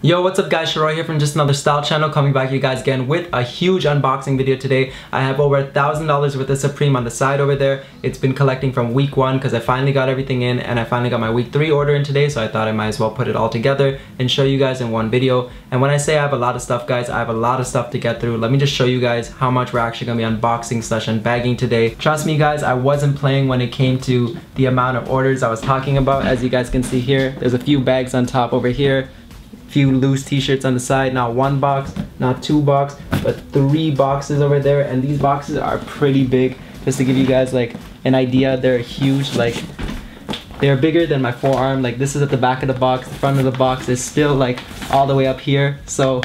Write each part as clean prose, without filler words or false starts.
Yo, what's up guys, Sharoy here from Just Another Style Channel, coming back to you guys again with a huge unboxing video today. I have over $1,000 worth of Supreme on the side over there. It's been collecting from week 1 because I finally got everything in, and I finally got my week 3 order in today, so I thought I might as well put it all together and show you guys in one video. And when I say I have a lot of stuff, guys, I have a lot of stuff to get through. Let me just show you guys how much we're actually going to be unboxing slash unbagging today. Trust me guys, I wasn't playing when it came to the amount of orders I was talking about. As you guys can see here, there's a few bags on top over here. Few loose t-shirts on the side, not one box, not two boxes, but 3 boxes over there, and these boxes are pretty big. Just to give you guys like an idea, they're huge, like they're bigger than my forearm. Like this is at the back of the box, the front of the box is still like all the way up here, so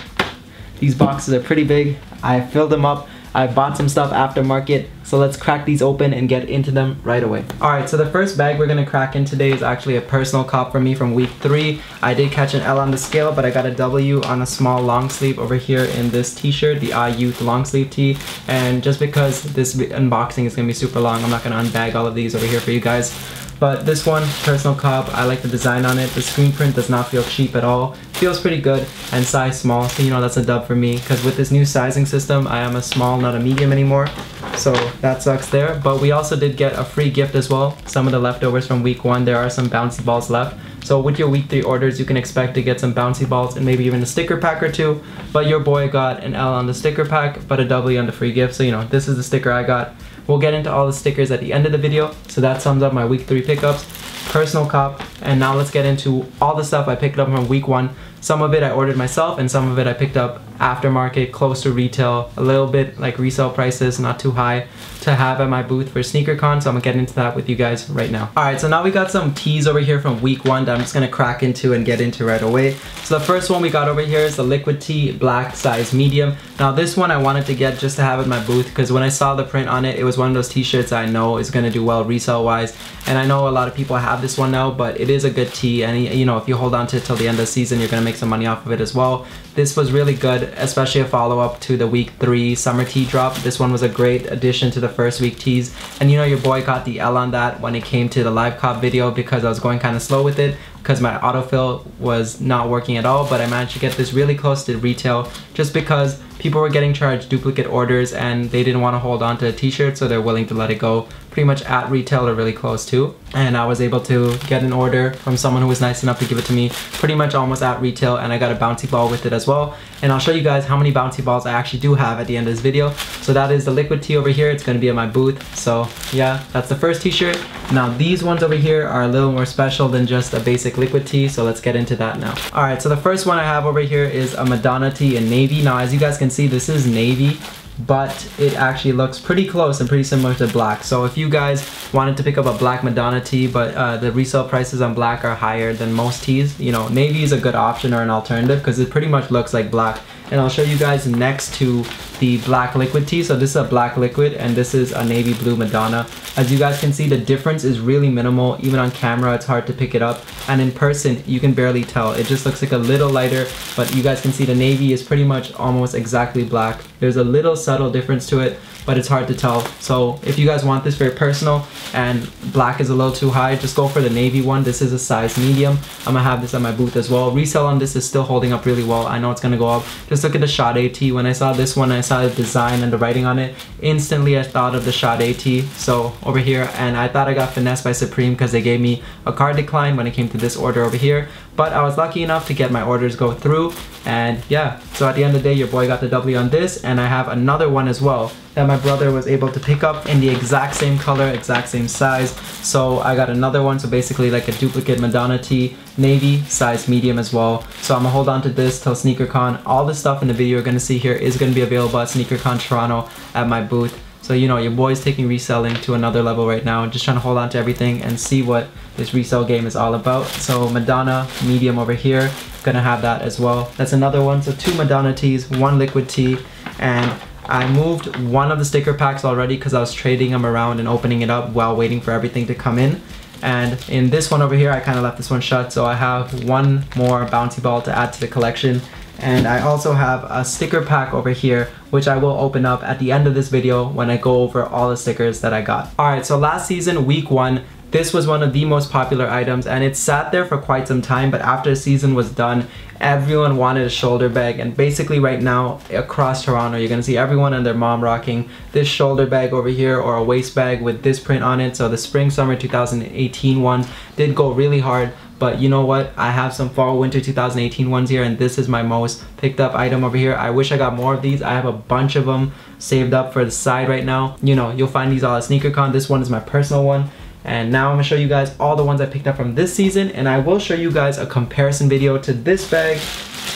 these boxes are pretty big. I filled them up. I bought some stuff aftermarket, so let's crack these open and get into them right away. Alright, so the first bag we're gonna crack in today is actually a personal cop for me from week 3. I did catch an L on the scale, but I got a W on a small long sleeve over here in this t-shirt, the Youth long sleeve tee. And just because this unboxing is gonna be super long, I'm not gonna unbag all of these over here for you guys. But this one, personal cop, I like the design on it. The screen print does not feel cheap at all. Feels pretty good, and size small, so you know that's a dub for me, because with this new sizing system, I am a small, not a medium anymore. So that sucks there. But we also did get a free gift as well. Some of the leftovers from week 1, there are some bouncy balls left. So with your week 3 orders, you can expect to get some bouncy balls and maybe even a sticker pack or 2. But your boy got an L on the sticker pack, but a W on the free gift. So you know, this is the sticker I got. We'll get into all the stickers at the end of the video. So that sums up my week 3 pickups, personal cop, and now let's get into all the stuff I picked up from week 1. Some of it I ordered myself, and some of it I picked up aftermarket, close to retail, a little bit like resale prices, not too high, to have at my booth for SneakerCon, so I'm gonna get into that with you guys right now. Alright, so now we got some tees over here from week 1 that I'm just gonna crack into and get into right away. So the first one we got over here is the liquid tee, black, size medium. Now this one I wanted to get just to have at my booth, because when I saw the print on it, it was one of those t-shirts I know is gonna do well resale wise, and I know a lot of people have this one now, but it is a good tee, and you know, if you hold on to it till the end of the season, you're gonna make some money off of it as well. This was really good, especially a follow-up to the week 3 summer tee drop. This one was a great addition to the first week tees, and you know, your boy got the L on that when it came to the live cop video, because I was going kind of slow with it because my autofill was not working at all. But I managed to get this really close to retail just because people were getting charged duplicate orders and they didn't want to hold on to a t-shirt, so they're willing to let it go pretty much at retail or really close to. And I was able to get an order from someone who was nice enough to give it to me pretty much almost at retail, and I got a bouncy ball with it as well. And I'll show you guys how many bouncy balls I actually do have at the end of this video. So that is the liquid tee over here. It's going to be at my booth. So yeah, that's the first t-shirt. Now these ones over here are a little more special than just a basic liquid tee, so let's get into that now. Alright, so the first one I have over here is a Madonna Tee in navy. Now as you guys can see, this is navy, but it actually looks pretty close and pretty similar to black. So if you guys wanted to pick up a black Madonna tee, but the resale prices on black are higher than most tees, you know, navy is a good option or an alternative because it pretty much looks like black. And I'll show you guys next to the black liquid tee. So this is a black liquid and this is a navy blue Madonna. As you guys can see, the difference is really minimal. Even on camera, it's hard to pick it up. And in person, you can barely tell. It just looks like a little lighter, but you guys can see the navy is pretty much almost exactly black. There's a little subtle difference to it, but it's hard to tell. So if you guys want this very personal and black is a little too high, just go for the navy one. This is a size medium. I'm gonna have this at my booth as well. Resale on this is still holding up really well. I know it's gonna go up. Just look at the Sade tee. When I saw this one, I saw the design and the writing on it. Instantly, I thought of the Sade tee. So over here, and I thought I got finessed by Supreme because they gave me a card decline when it came to this order over here. But I was lucky enough to get my orders go through, and yeah, so at the end of the day, your boy got the W on this, and I have another one as well that my brother was able to pick up in the exact same color, exact same size. So I got another one, so basically like a duplicate Madonna tee, navy, size medium as well. So I'm gonna hold on to this till SneakerCon. All the stuff in the video you're gonna see here is gonna be available at SneakerCon Toronto at my booth. So you know, your boy's taking reselling to another level right now, just trying to hold on to everything and see what this resale game is all about. So Madonna medium over here, gonna have that as well. That's another one. So 2 Madonna tees, 1 liquid tee, and I moved one of the sticker packs already because I was trading them around and opening it up while waiting for everything to come in. And in this one over here, I kind of left this one shut, so I have one more bouncy ball to add to the collection. And I also have a sticker pack over here, which I will open up at the end of this video when I go over all the stickers that I got. Alright, so last season, week 1, This was one of the most popular items, and it sat there for quite some time, but after the season was done, everyone wanted a shoulder bag. And basically right now across Toronto, you're gonna see everyone and their mom rocking this shoulder bag over here, or a waist bag with this print on it. So the spring summer 2018 one did go really hard, but you know what, I have some fall winter 2018 ones here, and this is my most picked up item over here. I wish I got more of these. I have a bunch of them saved up for the side right now. You know, you'll find these all at SneakerCon. This one is my personal one. And now I'm gonna show you guys all the ones I picked up from this season, and I will show you guys a comparison video to this bag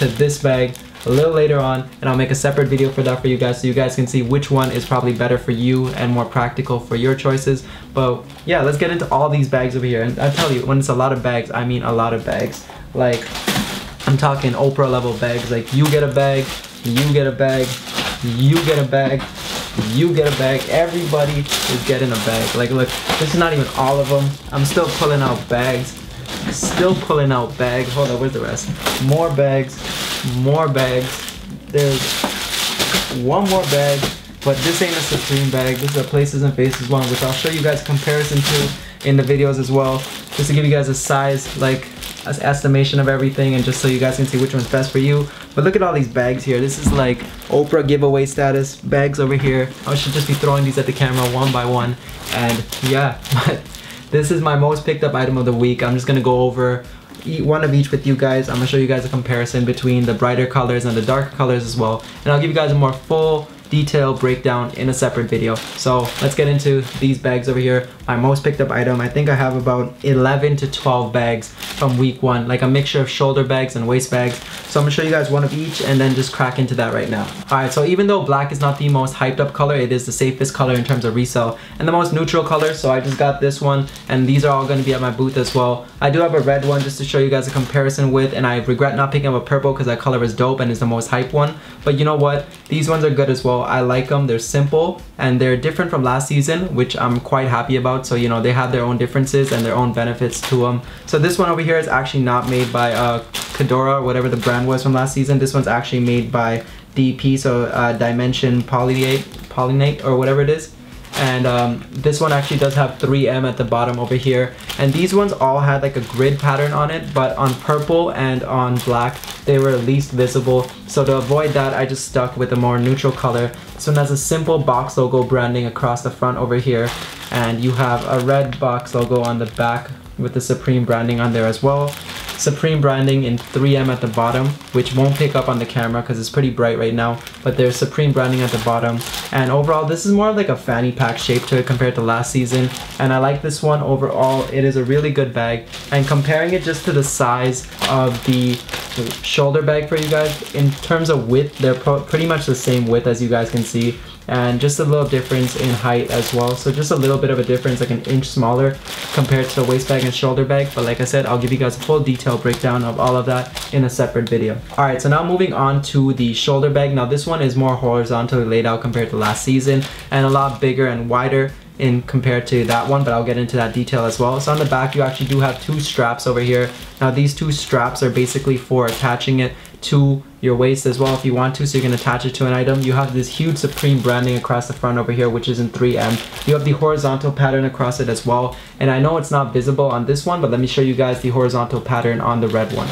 a little later on, and I'll make a separate video for that for you guys, so you guys can see which one is probably better for you and more practical for your choices. But yeah, let's get into all these bags over here. And I tell you, when it's a lot of bags, I mean a lot of bags. Like, I'm talking Oprah level bags. Like, you get a bag, you get a bag, you get a bag, you get a bag. Everybody is getting a bag. Like, look, this is not even all of them. I'm still pulling out bags. Hold on, where's the rest? More bags, more bags. There's one more bag, but this ain't a Supreme bag. This is a Places and Faces one, which I'll show you guys comparison to in the videos as well, just to give you guys a size, like, as estimation of everything, and just so you guys can see which one's best for you. But look at all these bags here. This is like Oprah giveaway status bags over here. I should just be throwing these at the camera one by one. And yeah, but this is my most picked up item of the week. I'm just gonna go over one of each with you guys. I'm gonna show you guys a comparison between the brighter colors and the darker colors as well, and I'll give you guys a more full detailed breakdown in a separate video. So let's get into these bags over here. My most picked up item, I think I have about 11 to 12 bags from week one, like a mixture of shoulder bags and waist bags. So I'm gonna show you guys one of each and then just crack into that right now. Alright, so even though black is not the most hyped up color, it is the safest color in terms of resale and the most neutral color, so I just got this one, and these are all gonna be at my booth as well. I do have a red one just to show you guys a comparison with, and I regret not picking up a purple because that color is dope and is the most hyped one. But you know what? These ones are good as well. I like them. They're simple and they're different from last season, which I'm quite happy about. So you know, they have their own differences and their own benefits to them. So this one over here is actually not made by Cadora, whatever the brand was from last season. This one's actually made by DP, so Dimension Polynate or whatever it is. And this one actually does have 3M at the bottom over here, and these ones all had like a grid pattern on it, but on purple and on black they were least visible. So to avoid that, I just stuck with a more neutral color. This one has a simple box logo branding across the front over here, and you have a red box logo on the back with the Supreme branding on there as well. Supreme branding in 3M at the bottom, which won't pick up on the camera because it's pretty bright right now, but there's Supreme branding at the bottom. And overall, this is more of like a fanny pack shape to it compared to last season, and I like this one overall. It is a really good bag, and comparing it just to the size of the shoulder bag for you guys, in terms of width, they're pretty much the same width as you guys can see, and just a little difference in height as well. So just a little bit of a difference, like an inch smaller compared to the waist bag and shoulder bag. But like I said, I'll give you guys a full detailed breakdown of all of that in a separate video. Alright, so now moving on to the shoulder bag. Now this one is more horizontally laid out compared to last season, and a lot bigger and wider in compared to that one, but I'll get into that detail as well. So on the back, you actually do have two straps over here. Now these two straps are basically for attaching it to your waist as well if you want to, so you can attach it to an item. You have this huge Supreme branding across the front over here, which is in 3M. You have the horizontal pattern across it as well, and I know it's not visible on this one, but let me show you guys the horizontal pattern on the red one.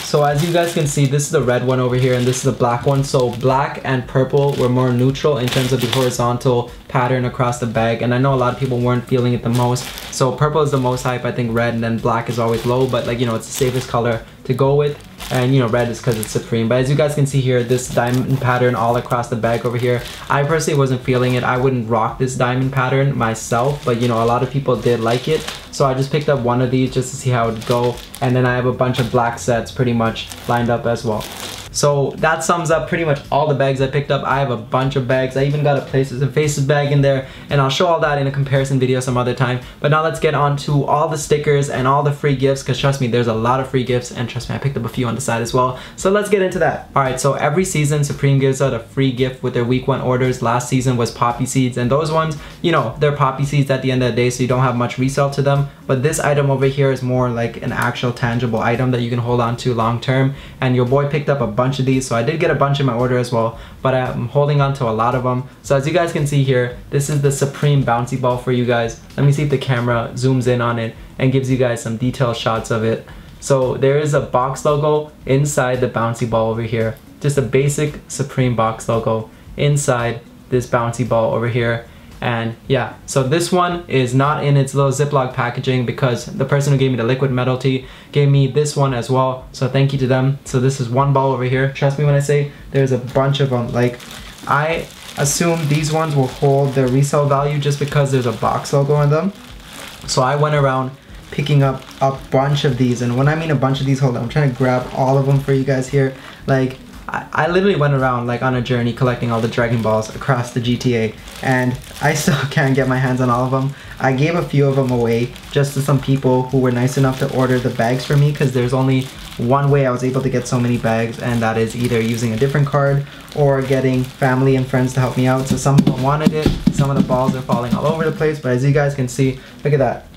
So as you guys can see, this is the red one over here, and this is the black one. So black and purple were more neutral in terms of the horizontal pattern across the bag, and I know a lot of people weren't feeling it the most. So purple is the most hype, I think red, and then black is always low, but like, you know, it's the safest color to go with. And you know, red is because it's Supreme. But as you guys can see here, this diamond pattern all across the bag over here, I personally wasn't feeling it. I wouldn't rock this diamond pattern myself, but you know, a lot of people did like it. So I just picked up one of these just to see how it would go, and then I have a bunch of black sets pretty much lined up as well. So that sums up pretty much all the bags I picked up. I have a bunch of bags. I even got a Places and Faces bag in there, and I'll show all that in a comparison video some other time. But now let's get on to all the stickers and all the free gifts, because trust me, there's a lot of free gifts, and trust me, I picked up a few on the side as well. So let's get into that. Alright, so every season Supreme gives out a free gift with their week 1 orders. Last season was poppy seeds, and those ones, you know, they're poppy seeds at the end of the day, so you don't have much resale to them. But this item over here is more like an actual tangible item that you can hold on to long term, and your boy picked up a bunch bunch of these, so I did get a bunch in my order as well, but I'm holding on to a lot of them. So as you guys can see here, this is the Supreme Bouncy Ball for you guys. Let me see if the camera zooms in on it and gives you guys some detailed shots of it. So there is a box logo inside the bouncy ball over here. Just a basic Supreme box logo inside this bouncy ball over here. And yeah, so this one is not in its little Ziploc packaging because the person who gave me the liquid metal tee gave me this one as well. So thank you to them. So this is one ball over here. Trust me when I say there's a bunch of them. Like, I assume these ones will hold their resale value just because there's a box logo on them. So I went around picking up a bunch of these, and when I mean a bunch of these, hold on, I'm trying to grab all of them for you guys here. Like, I literally went around like on a journey collecting all the Dragon Balls across the GTA, and I still can't get my hands on all of them. I gave a few of them away just to some people who were nice enough to order the bags for me, because there's only one way I was able to get so many bags, and that is either using a different card or getting family and friends to help me out. So some of them wanted it, some of the balls are falling all over the place, but as you guys can see, look at that.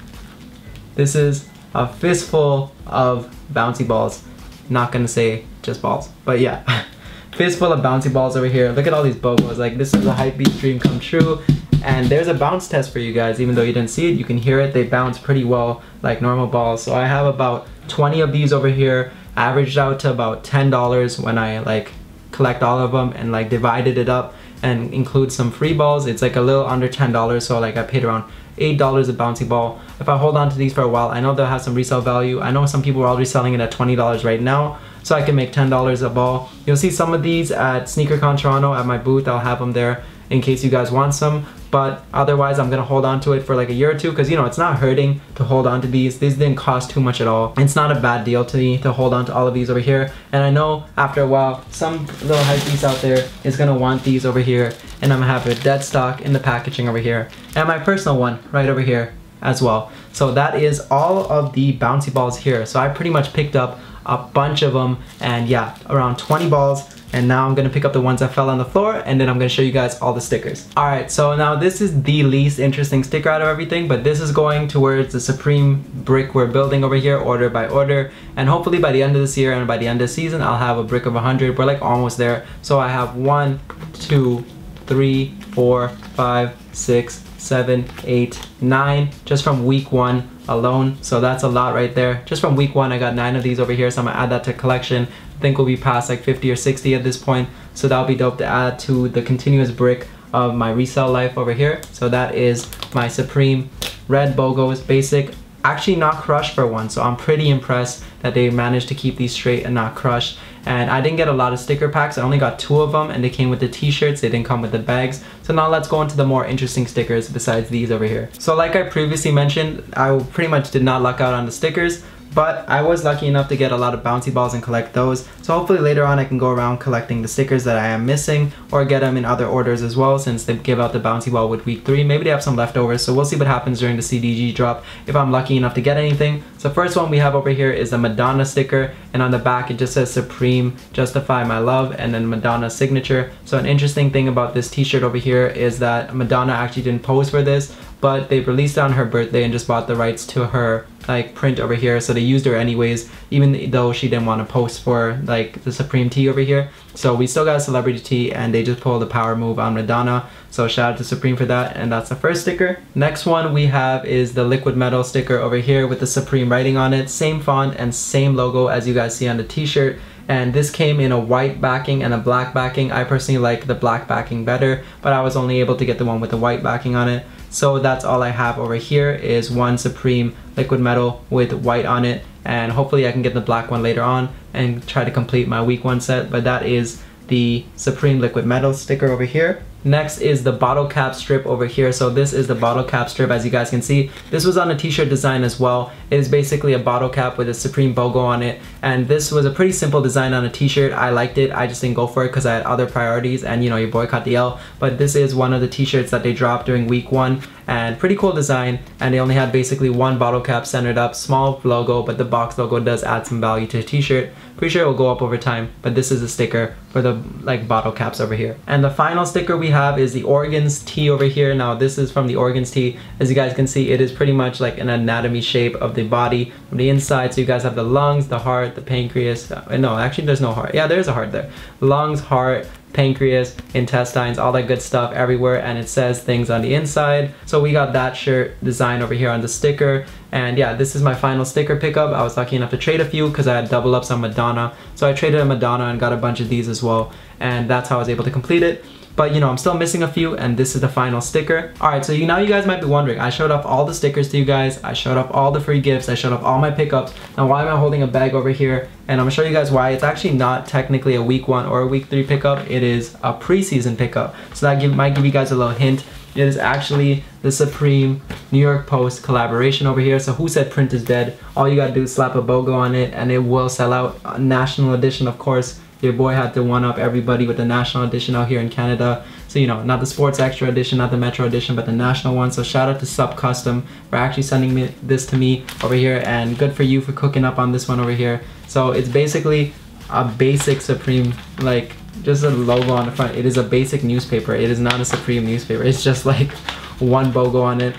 This is a fistful of bouncy balls. Not gonna say just balls, but yeah. Fistful of bouncy balls over here. Look at all these bogos. Like, this is a hypebeast dream come true. And there's a bounce test for you guys. Even though you didn't see it, you can hear it. They bounce pretty well like normal balls. So I have about 20 of these over here, averaged out to about $10 when I like collect all of them and like divided it up and include some free balls. It's like a little under $10, so like I paid around $8 a bouncy ball. If I hold on to these for a while, I know they'll have some resale value. I know some people are already selling it at $20 right now, so I can make $10 a ball. You'll see some of these at SneakerCon Toronto at my booth. I'll have them there in case you guys want some, but otherwise I'm gonna hold on to it for like a year or two, because you know, it's not hurting to hold on to these. These didn't cost too much at all. It's not a bad deal to me to hold on to all of these over here, and I know after a while some little hypebeast out there is gonna want these over here, and I'm gonna have a dead stock in the packaging over here, and my personal one right over here as well. So that is all of the bouncy balls here. So I pretty much picked up a bunch of them, and yeah, around 20 balls. And now I'm gonna pick up the ones that fell on the floor, and then I'm gonna show you guys all the stickers. Alright, so now this is the least interesting sticker out of everything, but this is going towards the Supreme brick we're building over here, order by order. And hopefully by the end of this year and by the end of the season, I'll have a brick of 100. We're like almost there. So I have 1, 2, 3, 4, 5, 6, 7, 8, 9 just from week 1 alone. So that's a lot right there. Just from week 1 I got 9 of these over here, so I'm gonna add that to collection. I think we'll be past like 50 or 60 at this point, so that'll be dope to add to the continuous brick of my resale life over here. So that is my Supreme red bogos basic, actually not crushed for one, so I'm pretty impressed that they managed to keep these straight and not crushed. And I didn't get a lot of sticker packs. I only got 2 of them, and they came with the t-shirts. They didn't come with the bags. So now let's go into the more interesting stickers besides these over here. So like I previously mentioned, I pretty much did not luck out on the stickers, but I was lucky enough to get a lot of bouncy balls and collect those. So hopefully later on I can go around collecting the stickers that I am missing, or get them in other orders as well, since they give out the bouncy ball with week 3. Maybe they have some leftovers, so we'll see what happens during the CDG drop if I'm lucky enough to get anything. So first one we have over here is the Madonna sticker, and on the back it just says Supreme Justify My Love and then Madonna signature. So an interesting thing about this t-shirt over here is that Madonna actually didn't pose for this, but they released it on her birthday and just bought the rights to her like print over here, so they used her anyways, even though she didn't want to post for like the Supreme tee over here. So we still got a celebrity tee, and they just pulled the power move on Madonna, so shout out to Supreme for that. And that's the first sticker. Next one we have is the liquid metal sticker over here with the Supreme writing on it, same font and same logo as you guys see on the t-shirt. And this came in a white backing and a black backing. I personally like the black backing better, but I was only able to get the one with the white backing on it. So that's all I have over here, is one Supreme liquid metal with white on it, and hopefully I can get the black one later on and try to complete my week 1 set. But that is the Supreme liquid metal sticker over here. Next is the bottle cap strip over here. So this is the bottle cap strip, as you guys can see. This was on a t-shirt design as well. It is basically a bottle cap with a Supreme logo on it, and this was a pretty simple design on a t-shirt. I liked it. I just didn't go for it because I had other priorities, and you know, your boy caught the L. But this is one of the t-shirts that they dropped during week 1, and pretty cool design. And they only had basically one bottle cap centered up, small logo, but the box logo does add some value to the t-shirt. Pretty sure it will go up over time, but this is a sticker for the like bottle caps over here. And the final sticker we we have is the organs tee over here. Now this is from the organs tee. As you guys can see, it is pretty much like an anatomy shape of the body from the inside. So you guys have the lungs, the heart, the pancreas. No, actually there's no heart. Yeah, there's a heart there. Lungs, heart, pancreas, intestines, all that good stuff everywhere, and it says things on the inside. So we got that shirt design over here on the sticker. And yeah, this is my final sticker pickup. I was lucky enough to trade a few because I had double ups on Madonna. So I traded a Madonna and got a bunch of these as well. And that's how I was able to complete it. But you know, I'm still missing a few, and this is the final sticker. Alright, so now you guys might be wondering, I showed off all the stickers to you guys. I showed off all the free gifts. I showed off all my pickups. Now why am I holding a bag over here? And I'm gonna show you guys why. It's actually not technically a week 1 or a week 3 pickup. It is a preseason pickup. So that might give you guys a little hint. It is actually the Supreme New York Post collaboration over here. So who said print is dead? All you gotta do is slap a BOGO on it and it will sell out. A national edition, of course. Your boy had to one up everybody with the national edition out here in Canada. So you know, not the sports extra edition, not the metro edition, but the national one. So shout out to Sub Custom for actually sending this to me over here, and good for you for cooking up on this one over here. So it's basically a basic Supreme, like just a logo on the front. It is a basic newspaper. It is not a Supreme newspaper. It's just like one BOGO on it.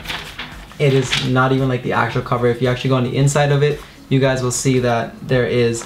It is not even like the actual cover. If you actually go on the inside of it, you guys will see that there is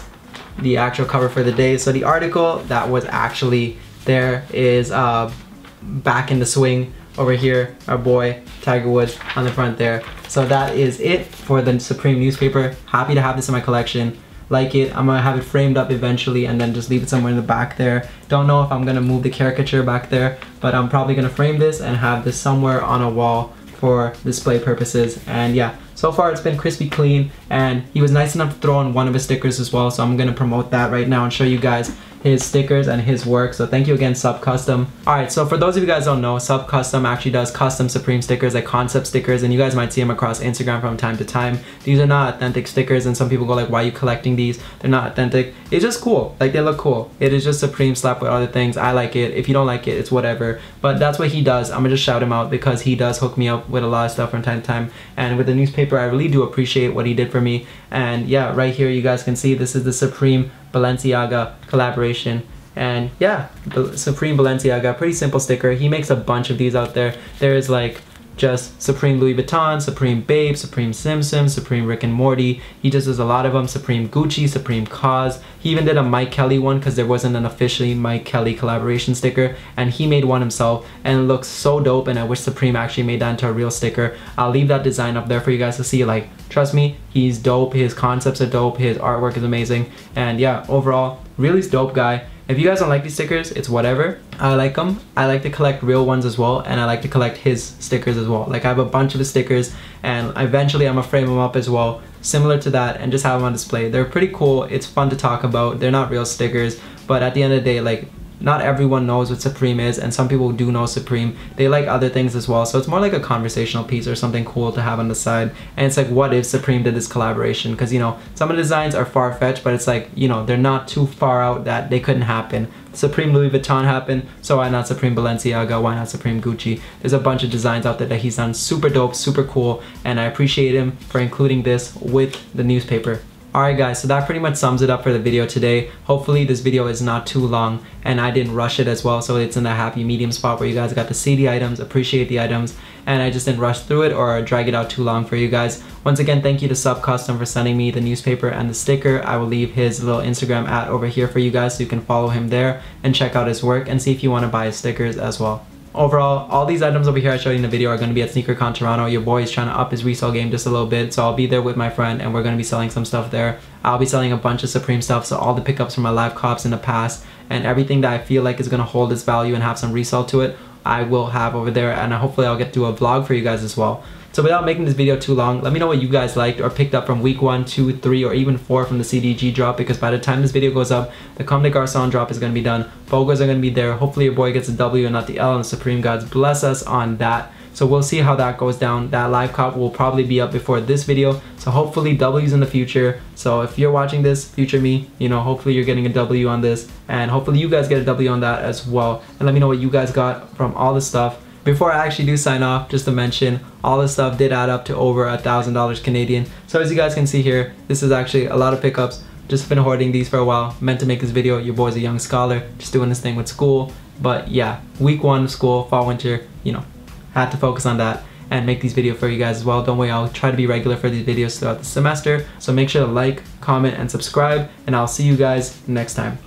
the actual cover for the day. So the article that was actually there is Back in the Swing over here, our boy Tiger Woods on the front there. So that is it for the Supreme newspaper. Happy to have this in my collection. Like it, I'm gonna have it framed up eventually and then just leave it somewhere in the back there. Don't know if I'm gonna move the caricature back there, but I'm probably gonna frame this and have this somewhere on a wall for display purposes. And yeah, so far it's been crispy clean, and he was nice enough to throw in one of his stickers as well, so I'm gonna promote that right now and show you guys his stickers and his work. So thank you again, Sub Custom. Alright, so for those of you guys who don't know, Sub Custom actually does custom Supreme stickers, like concept stickers, and you guys might see them across Instagram from time to time. These are not authentic stickers, and some people go like, why are you collecting these? They're not authentic. It's just cool, like they look cool. It is just Supreme slapped with other things. I like it. If you don't like it, it's whatever. But that's what he does. I'm gonna just shout him out because he does hook me up with a lot of stuff from time to time. And with the newspaper, I really do appreciate what he did for me. And yeah, right here you guys can see this is the Supreme Balenciaga collaboration. And yeah, Supreme Balenciaga, pretty simple sticker. He makes a bunch of these out there. There is like just Supreme Louis Vuitton, Supreme Babe, Supreme Simpson, Supreme Rick and Morty. He just does a lot of them. Supreme Gucci, Supreme Cause. He even did a Mike Kelly one because there wasn't an officially Mike Kelly collaboration sticker, and he made one himself, and it looks so dope, and I wish Supreme actually made that into a real sticker. I'll leave that design up there for you guys to see. Like, trust me, he's dope. His concepts are dope. His artwork is amazing. And yeah, overall, really dope guy. If you guys don't like these stickers, it's whatever. I like them. I like to collect real ones as well, and I like to collect his stickers as well. Like, I have a bunch of his stickers, and eventually I'm gonna frame them up as well, similar to that, and just have them on display. They're pretty cool. It's fun to talk about. They're not real stickers, but at the end of the day, like, not everyone knows what Supreme is, and some people do know Supreme. They like other things as well, so it's more like a conversational piece or something cool to have on the side. And it's like, what if Supreme did this collaboration? Because, you know, some of the designs are far-fetched, but it's like, you know, they're not too far out that they couldn't happen. Supreme Louis Vuitton happened, so why not Supreme Balenciaga? Why not Supreme Gucci? There's a bunch of designs out there that he's done super dope, super cool, and I appreciate him for including this with the newspaper. Alright guys, so that pretty much sums it up for the video today. Hopefully this video is not too long, and I didn't rush it as well, so it's in the happy medium spot where you guys got to see the items, appreciate the items, and I just didn't rush through it or drag it out too long for you guys. Once again, thank you to Sub Custom for sending me the newspaper and the sticker. I will leave his little Instagram @ over here for you guys so you can follow him there and check out his work and see if you want to buy his stickers as well. Overall, all these items over here I showed you in the video are going to be at SneakerCon Toronto. Your boy is trying to up his resale game just a little bit, so I'll be there with my friend and we're going to be selling some stuff there. I'll be selling a bunch of Supreme stuff, so all the pickups from my live cops in the past and everything that I feel like is going to hold its value and have some resale to it, I will have over there, and hopefully I'll get to do a vlog for you guys as well. So without making this video too long, let me know what you guys liked or picked up from week 1, 2, 3, or even 4 from the CDG drop, because by the time this video goes up, the Comme des Garçons drop is going to be done. BOGOs are going to be there. Hopefully your boy gets a W and not the L, and the Supreme gods bless us on that. So we'll see how that goes down. That live cop will probably be up before this video, so hopefully W's in the future. So if you're watching this, future me, you know, hopefully you're getting a W on this, and hopefully you guys get a W on that as well. And let me know what you guys got from all this stuff. Before I actually do sign off, just to mention, all this stuff did add up to over $1,000 Canadian. So as you guys can see here, this is actually a lot of pickups. Just been hoarding these for a while. Meant to make this video. Your boy's a young scholar, just doing this thing with school. But yeah, week 1 of school, fall, winter, you know, had to focus on that and make these videos for you guys as well. Don't worry, I'll try to be regular for these videos throughout the semester. So make sure to like, comment, and subscribe, and I'll see you guys next time.